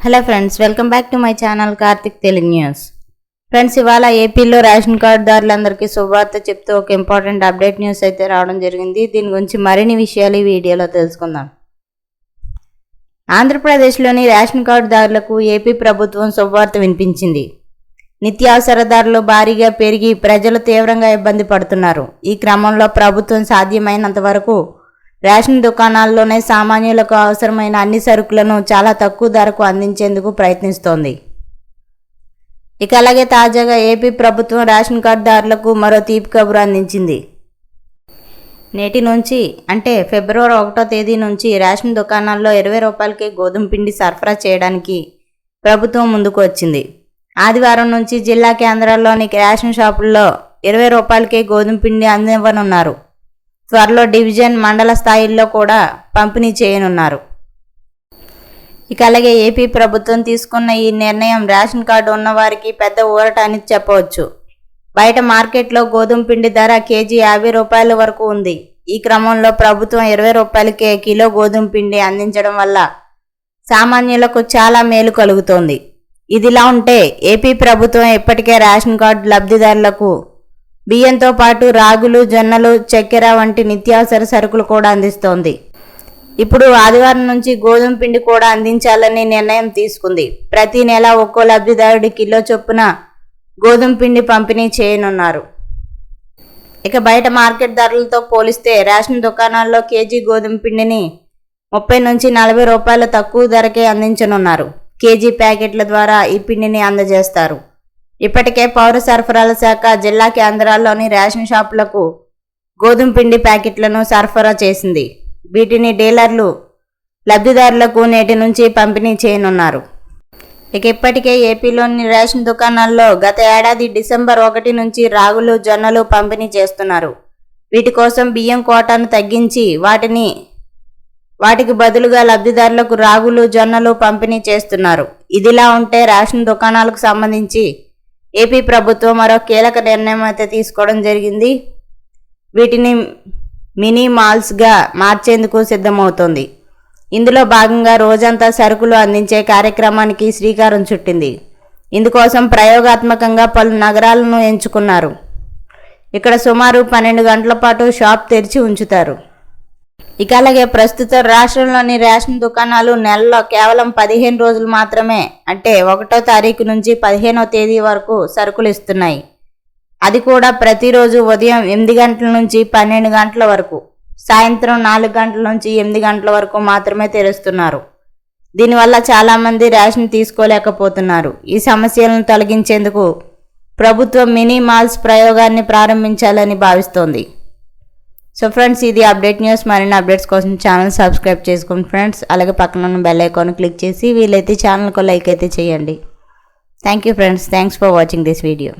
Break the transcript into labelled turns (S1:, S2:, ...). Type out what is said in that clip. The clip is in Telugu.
S1: Hello friends, welcome back to my channel Karthik Telugu news. Friends, ఇవాళ ఏపీలో రేషన్ కార్డుదారులందరికీ శుభవార్త చెప్తూ ఒక ఇంపార్టెంట్ అప్డేట్ న్యూస్ అయితే రావడం జరిగింది. దీని గురించి మరిన్ని విషయాలు ఈ వీడియోలో తెలుసుకుందాం. ఆంధ్రప్రదేశ్లోని రేషన్ కార్డుదారులకు ఏపీ ప్రభుత్వం శుభవార్త వినిపించింది. నిత్యావసర ధరలు భారీగా పెరిగి ప్రజలు తీవ్రంగా ఇబ్బంది పడుతున్నారు. ఈ క్రమంలో ప్రభుత్వం సాధ్యమైనంత వరకు రేషన్ దుకాణాల్లోనే సామాన్యులకు అవసరమైన అన్ని సరుకులను చాలా తక్కువ ధరకు అందించేందుకు ప్రయత్నిస్తోంది. ఇక అలాగే తాజాగా ఏపీ ప్రభుత్వం రేషన్ కార్డుదారులకు మరో తీపి కబురు అందించింది. నేటి నుంచి అంటే ఫిబ్రవరి 1వ తేదీ నుంచి రేషన్ దుకాణాల్లో 20 రూపాయలకే గోధుమ పిండి సరఫరా చేయడానికి ప్రభుత్వం ముందుకు వచ్చింది. ఆదివారం నుంచి జిల్లా కేంద్రాల్లోని రేషన్ షాపుల్లో 20 రూపాయలకే గోధుమ పిండి అందివ్వనున్నారు. త్వరలో డివిజన్, మండల స్థాయిల్లో కూడా పంపిణీ చేయనున్నారు. ఇక అలాగే ఏపీ ప్రభుత్వం తీసుకున్న ఈ నిర్ణయం రేషన్ కార్డు ఉన్నవారికి పెద్ద ఊరట అని చెప్పవచ్చు. బయట మార్కెట్లో గోధుమ పిండి ధర కేజీ 50 రూపాయల వరకు ఉంది. ఈ క్రమంలో ప్రభుత్వం 20 రూపాయలకే కిలో గోధుమ పిండి అందించడం వల్ల సామాన్యులకు చాలా మేలు కలుగుతోంది. ఇదిలా ఉంటే ఏపీ ప్రభుత్వం ఇప్పటికే రేషన్ కార్డు లబ్ధిదారులకు బియ్యంతో పాటు రాగులు, జొన్నలు, చక్కెర వంటి నిత్యావసర సరుకులు కూడా అందిస్తోంది. ఇప్పుడు ఆదివారం నుంచి గోధుమ పిండి కూడా అందించాలని నిర్ణయం తీసుకుంది. ప్రతి నెల ఒక్కో లబ్ధిదారుడి కిలో చొప్పున గోధుమ పిండి పంపిణీ చేయనున్నారు. ఇక బయట మార్కెట్ ధరలతో పోలిస్తే రేషన్ దుకాణాల్లో కేజీ గోధుమ పిండిని 30 నుంచి 40 రూపాయల తక్కువ ధరకే అందించనున్నారు. కేజీ ప్యాకెట్ల ద్వారా ఈ పిండిని అందజేస్తారు. ఇప్పటికే పౌర సరఫరాల శాఖ జిల్లా కేంద్రాల్లోని రేషన్ షాపులకు గోధుమ పిండి ప్యాకెట్లను సరఫరా చేసింది. వీటిని డీలర్లు లబ్ధిదారులకు నేటి నుంచి పంపిణీ చేయనున్నారు. ఇక ఇప్పటికే ఏపీలోని రేషన్ దుకాణాల్లో గత ఏడాది డిసెంబర్ 1 నుంచి రాగులు, జొన్నలు పంపిణీ చేస్తున్నారు. వీటి కోసం బియ్యం కోటాను తగ్గించి వాటికి బదులుగా లబ్ధిదారులకు రాగులు, జొన్నలు పంపిణీ చేస్తున్నారు. ఇదిలా ఉంటే రేషన్ దుకాణాలకు సంబంధించి ఏపీ ప్రభుత్వం మరో కీలక నిర్ణయం అయితే తీసుకోవడం జరిగింది. వీటిని మినీ మాల్స్గా మార్చేందుకు సిద్ధమవుతోంది. ఇందులో భాగంగా రోజంతా సరుకులు అందించే కార్యక్రమానికి శ్రీకారం చుట్టింది. ఇందుకోసం ప్రయోగాత్మకంగా పలు నగరాలను ఎంచుకున్నారు. ఇక్కడ సుమారు 12 గంటల పాటు షాప్ తెరిచి ఉంచుతారు. ఇక అలాగే ప్రస్తుతం రాష్ట్రంలోని రేషన్ దుకాణాలు నెలలో కేవలం 15 రోజులు మాత్రమే, అంటే 1వ తారీఖు నుంచి 15వ తేదీ వరకు సరుకులు ఇస్తున్నాయి. అది కూడా ప్రతిరోజు ఉదయం 8 గంటల నుంచి 12 గంటల వరకు, సాయంత్రం 4 గంటల నుంచి 8 గంటల వరకు మాత్రమే తెరుస్తున్నారు. దీనివల్ల చాలామంది రేషన్ తీసుకోలేకపోతున్నారు. ఈ సమస్యలను తొలగించేందుకు ప్రభుత్వం మినీ మాల్స్ ప్రయోగాన్ని ప్రారంభించాలని భావిస్తోంది. సో ఫ్రెండ్స్, ఇది అప్డేట్ న్యూస్. మరిన్ని అప్డేట్స్ కోసం ఛానల్ సబ్స్క్రైబ్ చేసుకోండి ఫ్రెండ్స్. అలాగే పక్కన ఉన్న బెల్ ఐకాన్ క్లిక్ చేసి వీలైతే ఛానల్కు లైక్ అయితే చేయండి. Thank you friends. Thanks for watching this video.